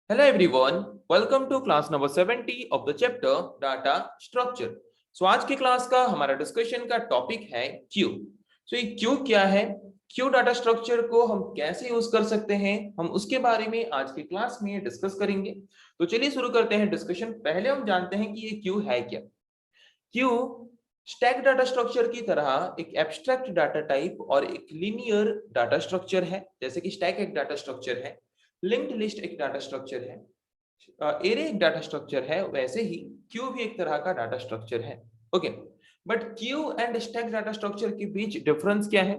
Hello everyone, welcome to class number 70 of the chapter Data Structure. आज के class का हमारा डिस्कशन का टॉपिक है क्यू। ये क्यू क्या है, क्यू डाटा स्ट्रक्चर को हम कैसे यूज कर सकते हैं, हम उसके बारे में आज की क्लास में डिस्कस करेंगे। तो चलिए शुरू करते हैं डिस्कशन। पहले हम जानते हैं कि ये क्यू है क्या। क्यू स्टैक डाटा स्ट्रक्चर की तरह एक एब्स्ट्रैक्ट डाटा टाइप और एक लीनियर डाटा स्ट्रक्चर है। जैसे कि स्टैक एक डाटा स्ट्रक्चर है, लिंक्ड लिस्ट एक डाटा स्ट्रक्चर है, एरे एक डाटा स्ट्रक्चर है, वैसे ही क्यू भी एक तरह का डाटा स्ट्रक्चर है। Okay, but Q and stack data structure के बीच डिफरेंस क्या है?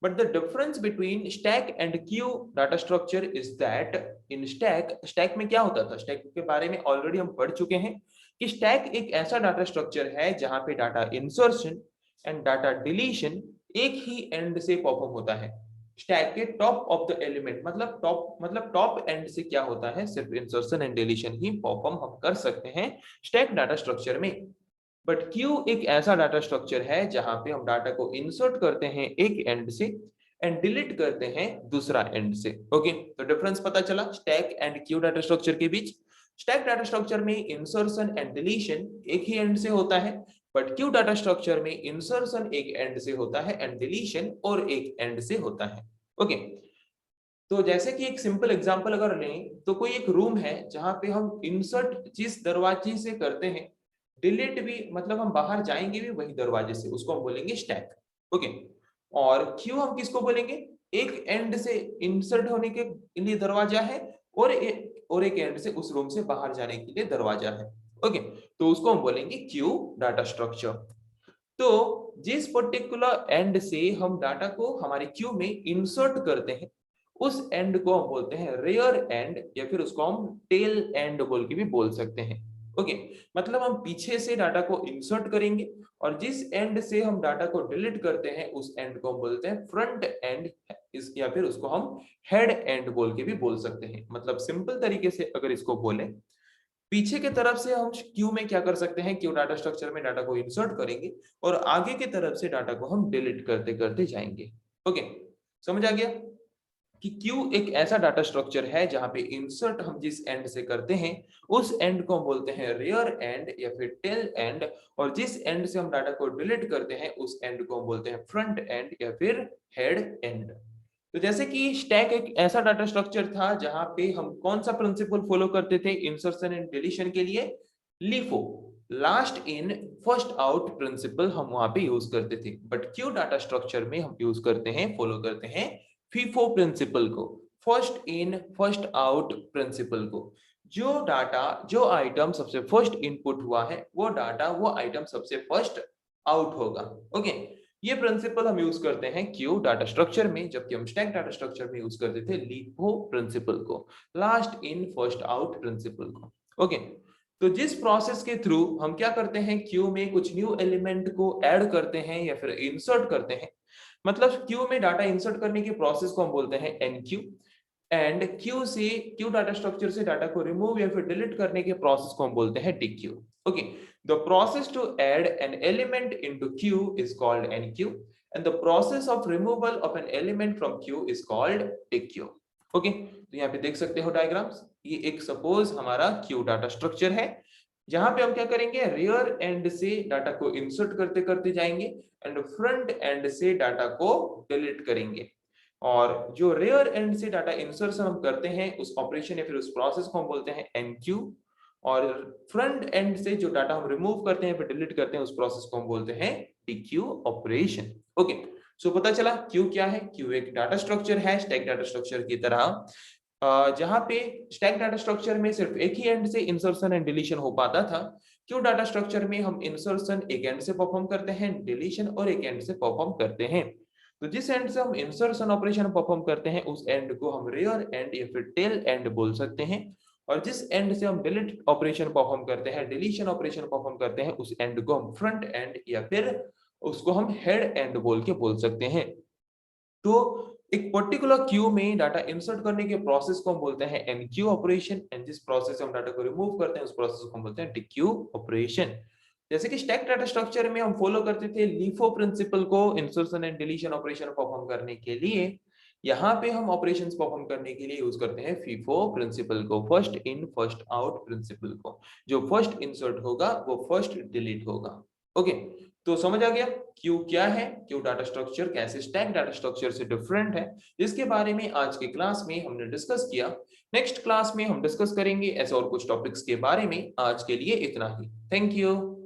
But the difference between stack and Q data structure is that in stack में क्या होता था, स्टैक के बारे में ऑलरेडी हम पढ़ चुके हैं कि स्टैक एक ऐसा डाटा स्ट्रक्चर है जहां पे data insertion and data deletion एक ही एंड से परफॉर्म होता है। स्टैक के टॉप ऑफ द एलिमेंट मतलब टॉप एंड से क्या होता है, सिर्फ insertion and deletion he perform हम कर सकते हैं स्टैक डाटा स्ट्रक्चर में। बट क्यू एक ऐसा डाटा स्ट्रक्चर है जहां पे हम डाटा को इंसर्ट करते हैं एक एंड से एंड डिलीट करते हैं दूसरा एंड से। ओके, तो डिफरेंस पता चला stack and Q data structure के बीच। स्टैक डाटा स्ट्रक्चर में इंसर्शन एंड डिलीशन एक ही एंड से होता है, बट क्यू डाटा स्ट्रक्चर में इंसर्शन एक एंड से होता है एंड डिलीशन और एक एंड से होता है। ओके, तो जैसे कि एक सिंपल एग्जांपल अगर लें तो कोई एक रूम है जहां पे हम इंसर्ट जिस दरवाजे से करते हैं, डिलीट भी मतलब हम बाहर जाएंगे भी वही दरवाजे से, उसको हम बोलेंगे स्टैक। ओके, और क्यू हम किसको बोलेंगे, एक एंड से इंसर्ट होने के लिए दरवाजा है और एक एंड से उस रूम से बाहर जाने के लिए दरवाजा है। ओके, तो उसको हम बोलेंगे क्यू डाटा स्ट्रक्चर। तो जिस पर्टिकुलर एंड से हम डाटा को हमारे क्यू में इंसर्ट करते हैं उस एंड को हम बोलते हैं रेयर एंड, या फिर उसको हम टेल एंड बोल के भी बोल सकते हैं। ओके, मतलब हम पीछे से डाटा को इंसर्ट करेंगे और जिस एंड से हम डाटा को डिलीट करते हैं उस एंड को हम बोलते हैं फ्रंट एंड, इस या फिर उसको हम हेड एंड बोल के भी बोल सकते हैं। मतलब सिंपल तरीके से अगर इसको बोले, पीछे के तरफ से हम क्यू में क्या कर सकते हैं, क्यू डाटा स्ट्रक्चर में डाटा को इंसर्ट करेंगे और आगे की तरफ से डाटा को हम डिलीट करते करते जाएंगे। ओके, समझ आ गया कि क्यू एक ऐसा डाटा स्ट्रक्चर है जहां पे इंसर्ट हम जिस एंड से करते हैं उस एंड को हम बोलते हैं रेयर एंड या फिर टेल एंड, और जिस एंड से हम डाटा को डिलीट करते हैं उस एंड को हम बोलते हैं फ्रंट एंड या फिर हेड एंड। तो जैसे कि स्टैक एक ऐसा डाटा स्ट्रक्चर था जहां पे हम कौन सा प्रिंसिपल फॉलो करते थे इंसर्शन एंड डिलीशन के लिए, LIFO, last in first out principle हम वहां पे यूज करते थे। बट क्यू डाटा स्ट्रक्चर में हम यूज करते हैं, फॉलो करते हैं फीफो प्रिंसिपल को, first in first out principle को। जो आइटम सबसे फर्स्ट इनपुट हुआ है वो आइटम सबसे फर्स्ट आउट होगा। ओके, ये प्रिंसिपल हम यूज करते हैं क्यू डाटा स्ट्रक्चर में, जबकि हम स्टैक डाटा स्ट्रक्चर में यूज करते थे लीफो प्रिंसिपल को, last in first out principle को। ओके, तो जिस प्रोसेस के थ्रू हम क्या करते हैं, क्यू में कुछ न्यू एलिमेंट को ऐड करते हैं या फिर इंसर्ट करते हैं, मतलब क्यू में डाटा इंसर्ट करने के प्रोसेस को हम बोलते हैं NQ, and Q data structure से डाटा को रिमूव या फिर डिलीट करने के प्रोसेस को हम बोलते हैं dequeue. Okay, the process to add an element into queue is called enqueue and the process of removal of an element from queue is called dequeue. Okay, तो यहाँ पे देख सकते हो डायग्राम्स, ये एक सपोज हमारा क्यू डाटा स्ट्रक्चर है जहां पे हम क्या करेंगे, रियर एंड से डाटा को इंसर्ट करते करते जाएंगे एंड फ्रंट एंड से डाटा को डिलीट करेंगे। और जो रेयर एंड से डाटा इंसर्शन हम करते हैं उस ऑपरेशन या फिर उस प्रोसेस को हम बोलते हैं एनक्यू, और फ्रंट एंड से जो डाटा हम रिमूव करते हैं फिर डिलीट करते हैं उस प्रोसेस को हम बोलते हैं टीक्यू ऑपरेशन। ओके, सो पता चला क्यू क्या है। क्यू एक डाटा स्ट्रक्चर है स्टैक डाटा स्ट्रक्चर की तरह, जहां पे स्टैक डाटा स्ट्रक्चर में सिर्फ एक ही एंड से इंसर्शन एंड डिलीशन हो पाता था, क्यू डाटा स्ट्रक्चर में हम इंसर्शन एक एंड से परफॉर्म करते हैं, डिलीशन और एक एंड से परफॉर्म करते हैं। तो जिस एंड से हम इंसर्शन ऑपरेशन परफॉर्म करते हैं उस एंड को हम रेयर एंड या फिर टेल एंड बोल सकते हैं, और जिस एंड से हम डिलीट ऑपरेशन परफॉर्म करते हैं, डिलीशन ऑपरेशन परफॉर्म करते हैं, उस एंड को हम फ्रंट एंड या फिर उसको हम हेड एंड बोल के बोल सकते हैं। तो एक पर्टिकुलर क्यू में डाटा इंसर्ट करने के प्रोसेस को हम बोलते हैं एनक्यू ऑपरेशन, एंड जिस प्रोसेस से हम डाटा को रिमूव करते हैं उस प्रोसेस को हम बोलते हैं टीक्यू ऑपरेशन। जैसे कि स्टैक डाटा स्ट्रक्चर में हम फॉलो करते थे लीफो प्रिंसिपल को insertion and deletion operation perform करने के लिए, यहाँ पे हम ऑपरेशंस परफॉर्म करने के लिए यूज करते हैं फीफो प्रिंसिपल को, first in first out principle को। जो फर्स्ट इंसर्ट होगा वो फर्स्ट डिलीट होगा। ओके, तो समझ आ गया क्यू क्या है, क्यू डाटा स्ट्रक्चर कैसे स्टैक डाटा स्ट्रक्चर से डिफरेंट है, जिसके बारे में आज के क्लास में हमने डिस्कस किया। नेक्स्ट क्लास में हम डिस्कस करेंगे ऐसे और कुछ टॉपिक्स के बारे में। आज के लिए इतना ही। Thank you.